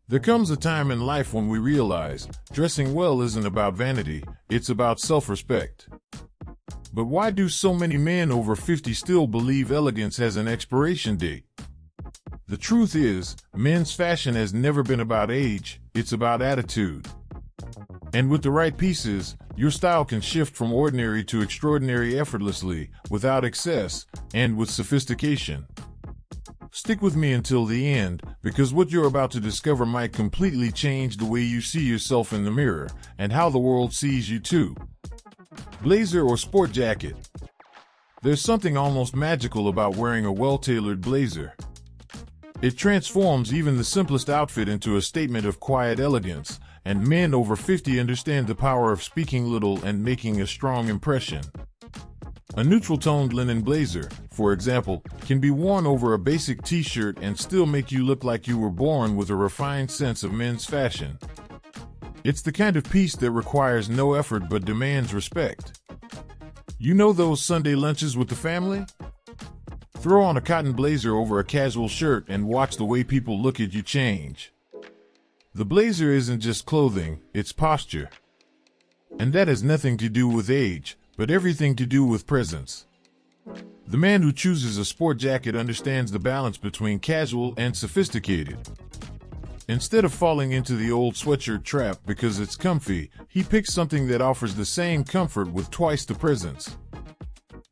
There comes a time in life when we realize dressing well isn't about vanity, it's about self-respect. But why do so many men over 50 still believe elegance has an expiration date? The truth is, men's fashion has never been about age, it's about attitude. And with the right pieces, your style can shift from ordinary to extraordinary effortlessly, without excess, and with sophistication. Stick with me until the end, because what you're about to discover might completely change the way you see yourself in the mirror, and how the world sees you too. Blazer or sport jacket? There's something almost magical about wearing a well-tailored blazer. It transforms even the simplest outfit into a statement of quiet elegance, and men over 50 understand the power of speaking little and making a strong impression. A neutral-toned linen blazer, for example, can be worn over a basic t-shirt and still make you look like you were born with a refined sense of men's fashion. It's the kind of piece that requires no effort but demands respect. You know those Sunday lunches with the family? Throw on a cotton blazer over a casual shirt and watch the way people look at you change. The blazer isn't just clothing, it's posture. And that has nothing to do with age, but everything to do with presence. The man who chooses a sport jacket understands the balance between casual and sophisticated. Instead of falling into the old sweatshirt trap because it's comfy, he picks something that offers the same comfort with twice the presence.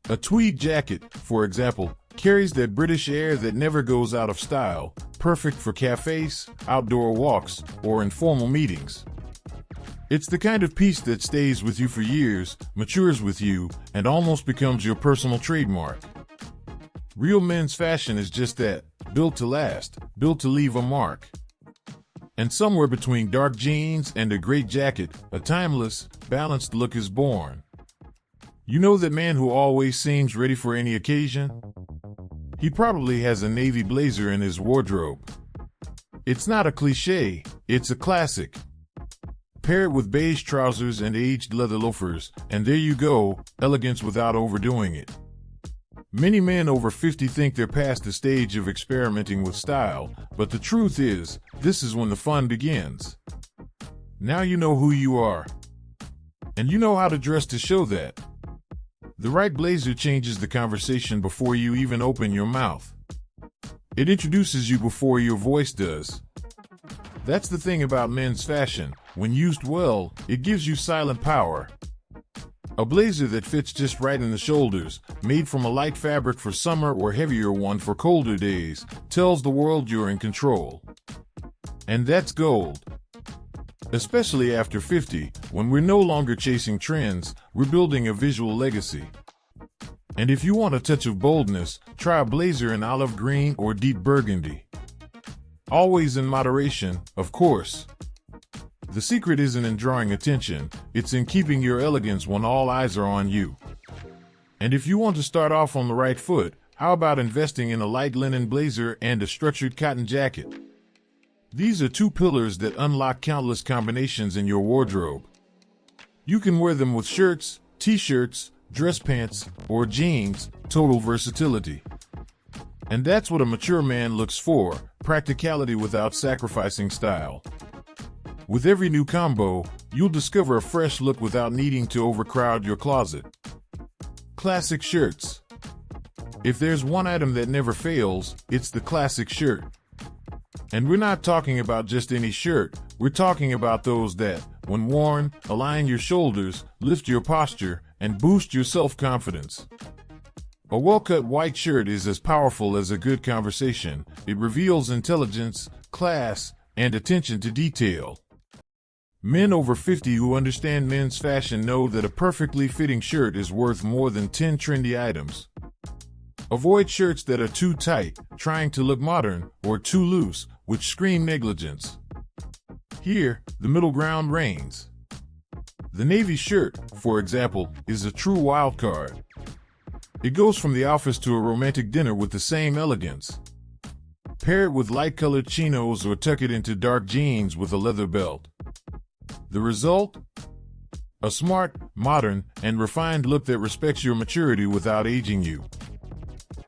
A tweed jacket, for example, carries that British air that never goes out of style, perfect for cafes, outdoor walks, or informal meetings. It's the kind of piece that stays with you for years, matures with you, and almost becomes your personal trademark. Real men's fashion is just that, built to last, built to leave a mark. And somewhere between dark jeans and a great jacket, a timeless, balanced look is born. You know that man who always seems ready for any occasion? He probably has a navy blazer in his wardrobe. It's not a cliche, it's a classic. Pair it with beige trousers and aged leather loafers, and there you go, elegance without overdoing it. Many men over 50 think they're past the stage of experimenting with style, but the truth is, this is when the fun begins. Now you know who you are. And you know how to dress to show that. The right blazer changes the conversation before you even open your mouth. It introduces you before your voice does. That's the thing about men's fashion. When used well, it gives you silent power. A blazer that fits just right in the shoulders, made from a light fabric for summer or heavier one for colder days, tells the world you're in control. And that's gold. Especially after 50, when we're no longer chasing trends, we're building a visual legacy. And if you want a touch of boldness, try a blazer in olive green or deep burgundy. Always in moderation, of course. The secret isn't in drawing attention, it's in keeping your elegance when all eyes are on you. And if you want to start off on the right foot, how about investing in a light linen blazer and a structured cotton jacket? These are two pillars that unlock countless combinations in your wardrobe. You can wear them with shirts, t-shirts, dress pants, or jeans, total versatility. And that's what a mature man looks for, practicality without sacrificing style. With every new combo, you'll discover a fresh look without needing to overcrowd your closet. Classic shirts. If there's one item that never fails, it's the classic shirt. And we're not talking about just any shirt, we're talking about those that, when worn, align your shoulders, lift your posture, and boost your self-confidence. A well-cut white shirt is as powerful as a good conversation. It reveals intelligence, class, and attention to detail. Men over 50 who understand men's fashion know that a perfectly fitting shirt is worth more than 10 trendy items. Avoid shirts that are too tight, trying to look modern, or too loose, which scream negligence. Here, the middle ground reigns. The navy shirt, for example, is a true wild card. It goes from the office to a romantic dinner with the same elegance. Pair it with light-colored chinos or tuck it into dark jeans with a leather belt. The result? A smart, modern, and refined look that respects your maturity without aging you.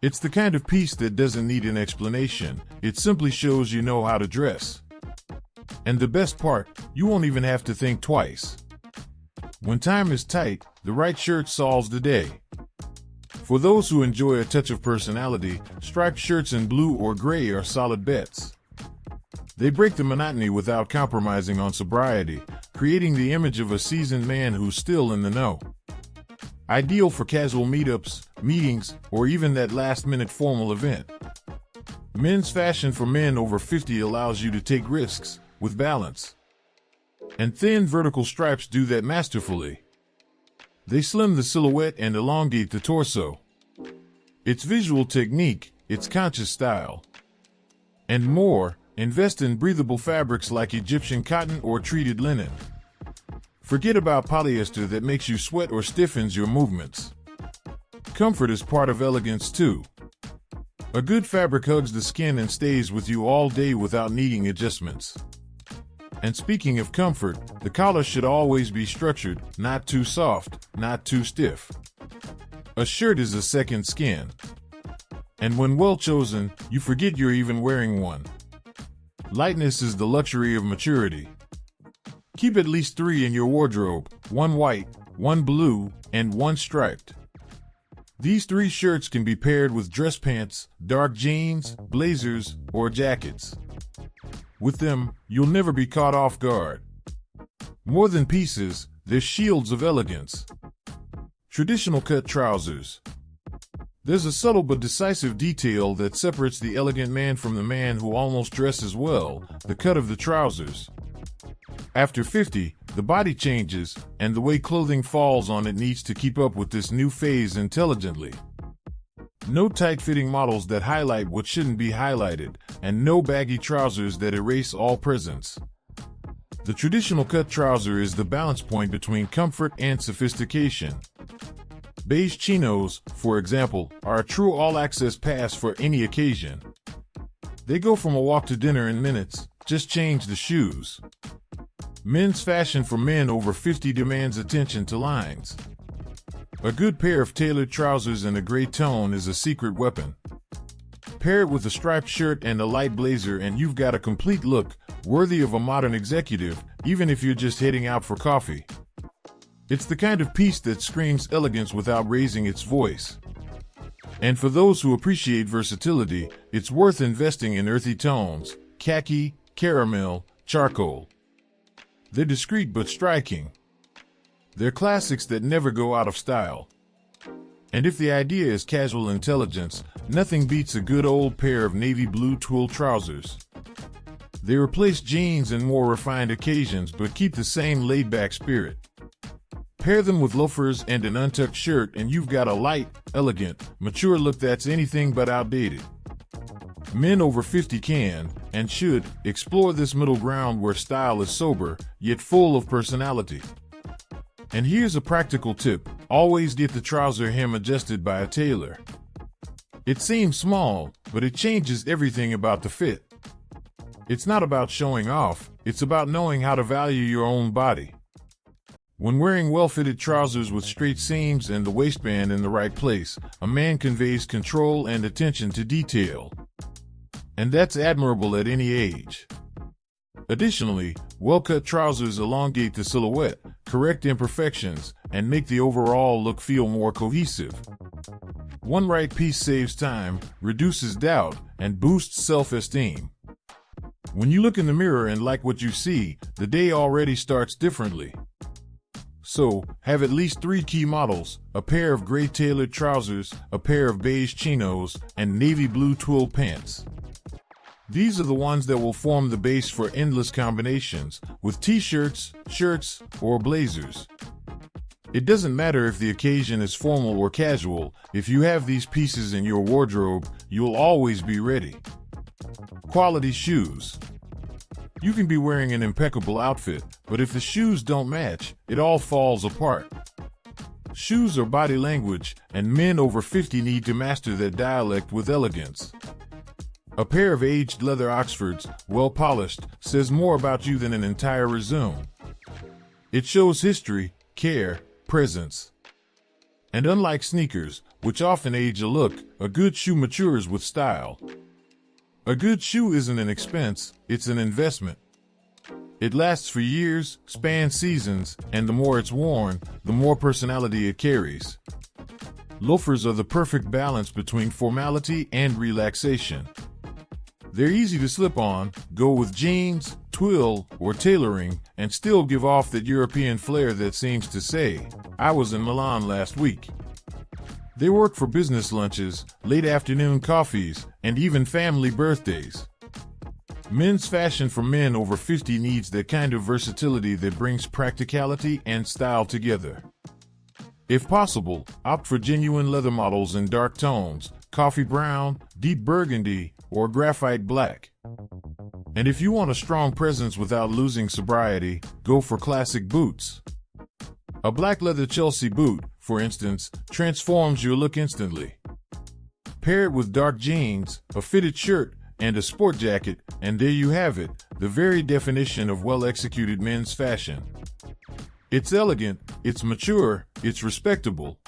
It's the kind of piece that doesn't need an explanation, it simply shows you know how to dress. And the best part, you won't even have to think twice. When time is tight, the right shirt solves the day. For those who enjoy a touch of personality, striped shirts in blue or gray are solid bets. They break the monotony without compromising on sobriety, creating the image of a seasoned man who's still in the know. Ideal for casual meetups, meetings, or even that last-minute formal event. Men's fashion for men over 50 allows you to take risks with balance. And thin vertical stripes do that masterfully. They slim the silhouette and elongate the torso. It's visual technique, it's conscious style. And more, invest in breathable fabrics like Egyptian cotton or treated linen. Forget about polyester that makes you sweat or stiffens your movements. Comfort is part of elegance too. A good fabric hugs the skin and stays with you all day without needing adjustments. And speaking of comfort, the collar should always be structured, not too soft, not too stiff. A shirt is a second skin. And when well chosen, you forget you're even wearing one. Lightness is the luxury of maturity. Keep at least 3 in your wardrobe, 1 white, 1 blue, and 1 striped. These 3 shirts can be paired with dress pants, dark jeans, blazers, or jackets. With them, you'll never be caught off guard. More than pieces, they're shields of elegance. Traditional cut trousers. There's a subtle but decisive detail that separates the elegant man from the man who almost dresses well, the cut of the trousers. After 50, the body changes, and the way clothing falls on it needs to keep up with this new phase intelligently. No tight-fitting models that highlight what shouldn't be highlighted, and no baggy trousers that erase all presence. The traditional cut trouser is the balance point between comfort and sophistication. Beige chinos, for example, are a true all-access pass for any occasion. They go from a walk to dinner in minutes, just change the shoes. Men's fashion for men over 50 demands attention to lines. A good pair of tailored trousers in a gray tone is a secret weapon. Pair it with a striped shirt and a light blazer and you've got a complete look, worthy of a modern executive, even if you're just heading out for coffee. It's the kind of piece that screams elegance without raising its voice. And for those who appreciate versatility, it's worth investing in earthy tones, khaki, caramel, charcoal. They're discreet but striking. They're classics that never go out of style. And if the idea is casual intelligence, nothing beats a good old pair of navy blue twill trousers. They replace jeans in more refined occasions but keep the same laid-back spirit. Pair them with loafers and an untucked shirt and you've got a light, elegant, mature look that's anything but outdated. Men over 50 can, and should, explore this middle ground where style is sober, yet full of personality. And here's a practical tip, always get the trouser hem adjusted by a tailor. It seems small, but it changes everything about the fit. It's not about showing off, it's about knowing how to value your own body. When wearing well-fitted trousers with straight seams and the waistband in the right place, a man conveys control and attention to detail. And that's admirable at any age. Additionally, well-cut trousers elongate the silhouette, correct imperfections, and make the overall look feel more cohesive. One right piece saves time, reduces doubt, and boosts self-esteem. When you look in the mirror and like what you see, the day already starts differently. So, have at least 3 key models, a pair of gray tailored trousers, a pair of beige chinos, and navy blue twill pants. These are the ones that will form the base for endless combinations, with t-shirts, shirts, or blazers. It doesn't matter if the occasion is formal or casual, if you have these pieces in your wardrobe, you'll always be ready. Quality shoes. You can be wearing an impeccable outfit, but if the shoes don't match, it all falls apart. Shoes are body language, and men over 50 need to master their dialect with elegance. A pair of aged leather Oxfords, well polished, says more about you than an entire resume. It shows history, care, presence. And unlike sneakers, which often age a look, a good shoe matures with style. A good shoe isn't an expense, it's an investment. It lasts for years, spans seasons, and the more it's worn, the more personality it carries. Loafers are the perfect balance between formality and relaxation. They're easy to slip on, go with jeans, twill, or tailoring, and still give off that European flair that seems to say, "I was in Milan last week." They work for business lunches, late afternoon coffees, and even family birthdays. Men's fashion for men over 50 needs that kind of versatility that brings practicality and style together. If possible, opt for genuine leather models in dark tones, coffee brown, deep burgundy, or graphite black. And if you want a strong presence without losing sobriety, go for classic boots. A black leather Chelsea boot, for instance, transforms your look instantly. Pair it with dark jeans, a fitted shirt, and a sport jacket, and there you have it, the very definition of well-executed men's fashion. It's elegant, it's mature, it's respectable.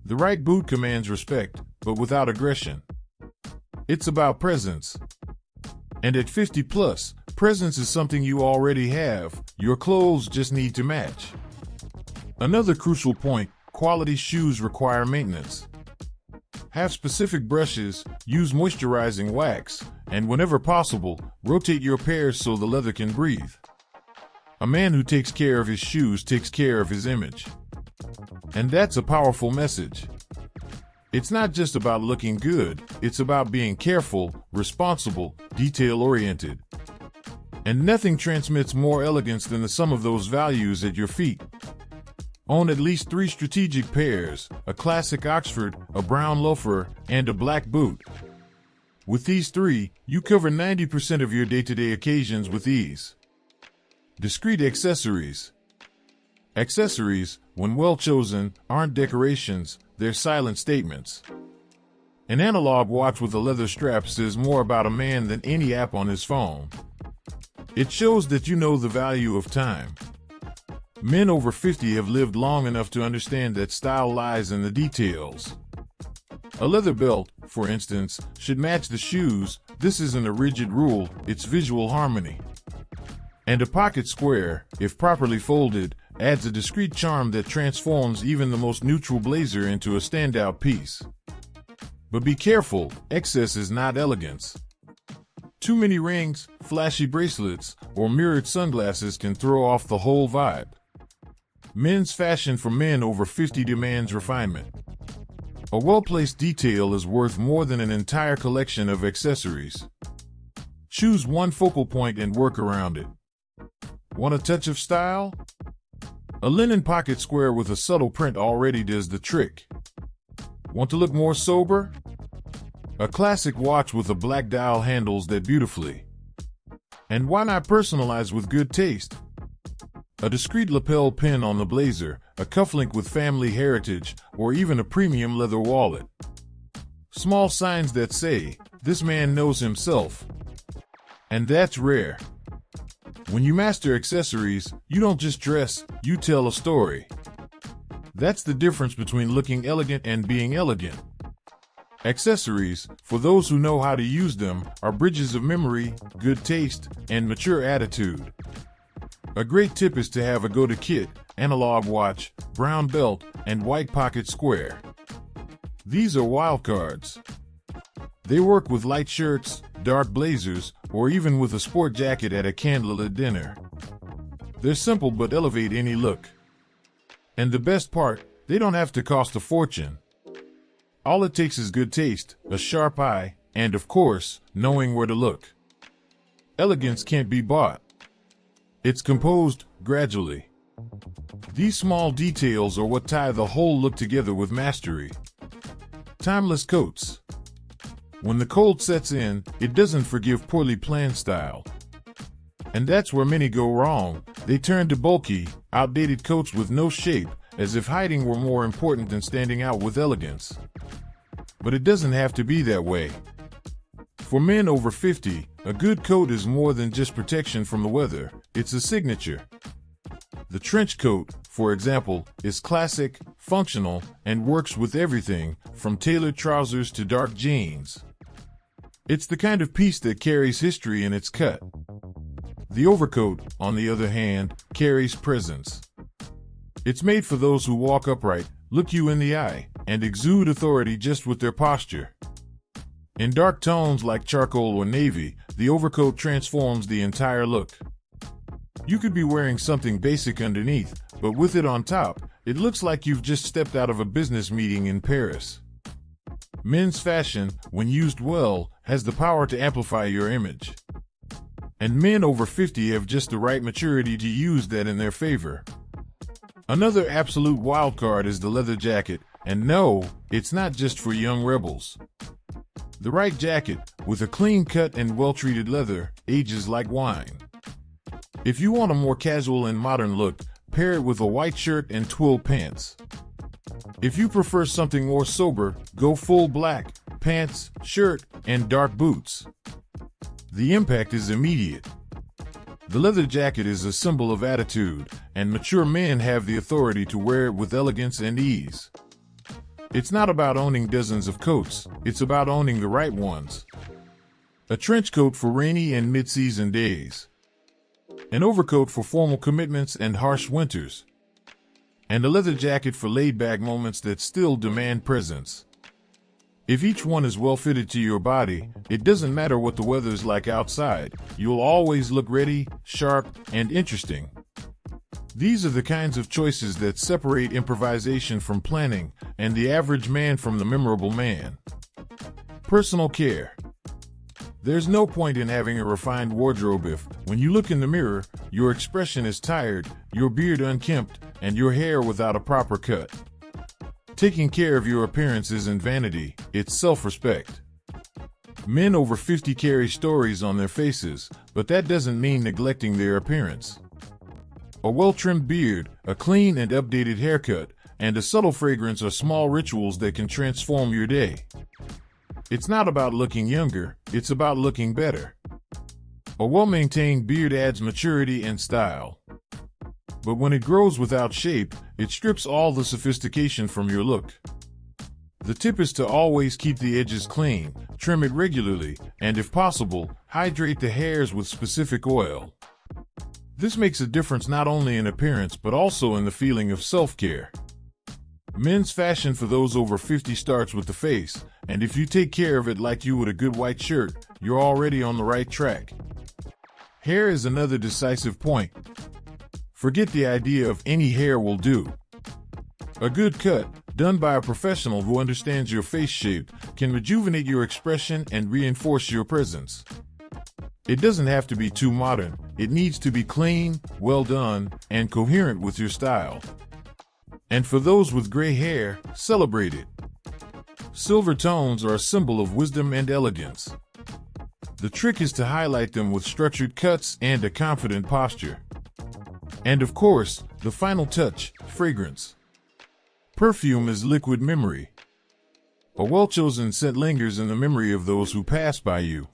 The right boot commands respect, but without aggression. It's about presence. And at 50 plus, presence is something you already have, your clothes just need to match. Another crucial point, quality shoes require maintenance. Have specific brushes, use moisturizing wax, and whenever possible, rotate your pairs so the leather can breathe. A man who takes care of his shoes takes care of his image. And that's a powerful message. It's not just about looking good, it's about being careful, responsible, detail-oriented. And nothing transmits more elegance than the sum of those values at your feet. Own at least 3 strategic pairs, a classic Oxford, a brown loafer, and a black boot. With these 3, you cover 90% of your day-to-day occasions with ease. Discreet accessories. Accessories, when well chosen, aren't decorations, they're silent statements. An analog watch with a leather strap says more about a man than any app on his phone. It shows that you know the value of time. Men over 50 have lived long enough to understand that style lies in the details. A leather belt, for instance, should match the shoes. This isn't a rigid rule, it's visual harmony. And a pocket square, if properly folded, adds a discreet charm that transforms even the most neutral blazer into a standout piece. But be careful, excess is not elegance. Too many rings, flashy bracelets, or mirrored sunglasses can throw off the whole vibe. Men's fashion for men over 50 demands refinement. A well-placed detail is worth more than an entire collection of accessories. Choose one focal point and work around it. Want a touch of style? A linen pocket square with a subtle print already does the trick. Want to look more sober? A classic watch with a black dial handles that beautifully. And why not personalize with good taste? A discreet lapel pin on the blazer, a cufflink with family heritage, or even a premium leather wallet. Small signs that say, "This man knows himself." And that's rare. When you master accessories, you don't just dress, you tell a story. That's the difference between looking elegant and being elegant. Accessories, for those who know how to use them, are bridges of memory, good taste, and mature attitude. A great tip is to have a go-to kit, analog watch, brown belt, and white pocket square. These are wild cards. They work with light shirts, dark blazers, or even with a sport jacket at a candlelit dinner. They're simple but elevate any look. And the best part, they don't have to cost a fortune. All it takes is good taste, a sharp eye, and of course, knowing where to look. Elegance can't be bought. It's composed gradually. These small details are what tie the whole look together with mastery. Timeless coats. When the cold sets in, it doesn't forgive poorly planned style. And that's where many go wrong. They turn to bulky, outdated coats with no shape, as if hiding were more important than standing out with elegance. But it doesn't have to be that way. For men over 50, a good coat is more than just protection from the weather, it's a signature. The trench coat, for example, is classic, functional, and works with everything, from tailored trousers to dark jeans. It's the kind of piece that carries history in its cut. The overcoat, on the other hand, carries presence. It's made for those who walk upright, look you in the eye, and exude authority just with their posture. In dark tones like charcoal or navy, the overcoat transforms the entire look. You could be wearing something basic underneath, but with it on top, it looks like you've just stepped out of a business meeting in Paris. Men's fashion, when used well, has the power to amplify your image. And men over 50 have just the right maturity to use that in their favor. Another absolute wildcard is the leather jacket, and no, it's not just for young rebels. The right jacket, with a clean cut and well-treated leather, ages like wine. If you want a more casual and modern look, pair it with a white shirt and twill pants. If you prefer something more sober, go full black, pants, shirt, and dark boots. The impact is immediate. The leather jacket is a symbol of attitude, and mature men have the authority to wear it with elegance and ease. It's not about owning dozens of coats, it's about owning the right ones. A trench coat for rainy and mid-season days. An overcoat for formal commitments and harsh winters. And a leather jacket for laid-back moments that still demand presence. If each one is well fitted to your body, it doesn't matter what the weather's like outside, you'll always look ready, sharp, and interesting. These are the kinds of choices that separate improvisation from planning, and the average man from the memorable man. Personal care. There's no point in having a refined wardrobe if, when you look in the mirror, your expression is tired, your beard unkempt, and your hair without a proper cut. Taking care of your appearance isn't vanity, it's self-respect. Men over 50 carry stories on their faces, but that doesn't mean neglecting their appearance. A well-trimmed beard, a clean and updated haircut, and a subtle fragrance are small rituals that can transform your day. It's not about looking younger, it's about looking better. A well-maintained beard adds maturity and style. But when it grows without shape, it strips all the sophistication from your look. The tip is to always keep the edges clean, trim it regularly, and if possible, hydrate the hairs with specific oil. This makes a difference not only in appearance but also in the feeling of self-care. Men's fashion for those over 50 starts with the face, and if you take care of it like you would a good white shirt, you're already on the right track. Hair is another decisive point. Forget the idea of any hair will do. A good cut, done by a professional who understands your face shape, can rejuvenate your expression and reinforce your presence. It doesn't have to be too modern, it needs to be clean, well done, and coherent with your style. And for those with gray hair, celebrate it. Silver tones are a symbol of wisdom and elegance. The trick is to highlight them with structured cuts and a confident posture. And of course, the final touch, fragrance. Perfume is liquid memory. A well-chosen scent lingers in the memory of those who pass by you.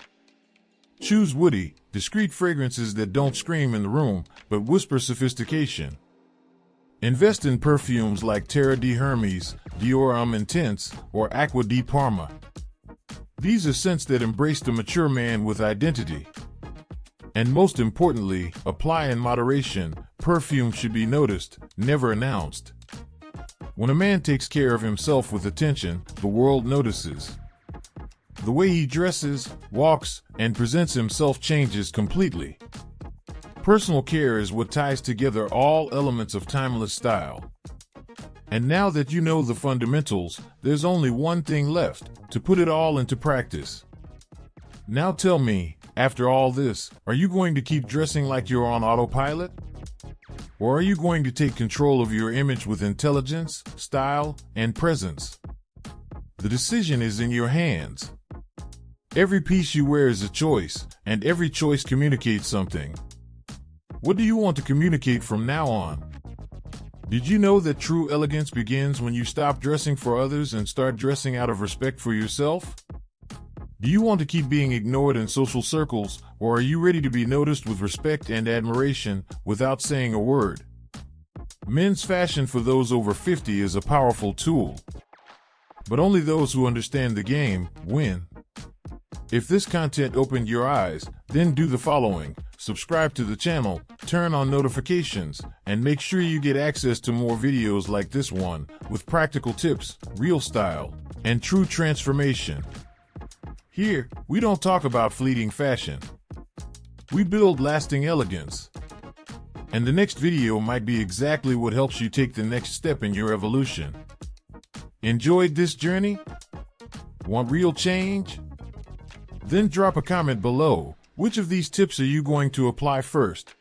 Choose woody, discreet fragrances that don't scream in the room, but whisper sophistication. Invest in perfumes like Terra di Hermes, Dior Homme Intense, or Acqua di Parma. These are scents that embrace the mature man with identity. And most importantly, apply in moderation. Perfume should be noticed, never announced. When a man takes care of himself with attention, the world notices. The way he dresses, walks, and presents himself changes completely. Personal care is what ties together all elements of timeless style. And now that you know the fundamentals, there's only one thing left, to put it all into practice. Now tell me, after all this, are you going to keep dressing like you're on autopilot? Or are you going to take control of your image with intelligence, style, and presence? The decision is in your hands. Every piece you wear is a choice, and every choice communicates something. What do you want to communicate from now on? Did you know that true elegance begins when you stop dressing for others and start dressing out of respect for yourself? Do you want to keep being ignored in social circles, or are you ready to be noticed with respect and admiration without saying a word? Men's fashion for those over 50 is a powerful tool. But only those who understand the game win. If this content opened your eyes, then do the following. subscribe to the channel, turn on notifications, and make sure you get access to more videos like this one with practical tips, real style, and true transformation. Here, we don't talk about fleeting fashion. We build lasting elegance. And the next video might be exactly what helps you take the next step in your evolution. Enjoyed this journey? Want real change? Then drop a comment below. Which of these tips are you going to apply first?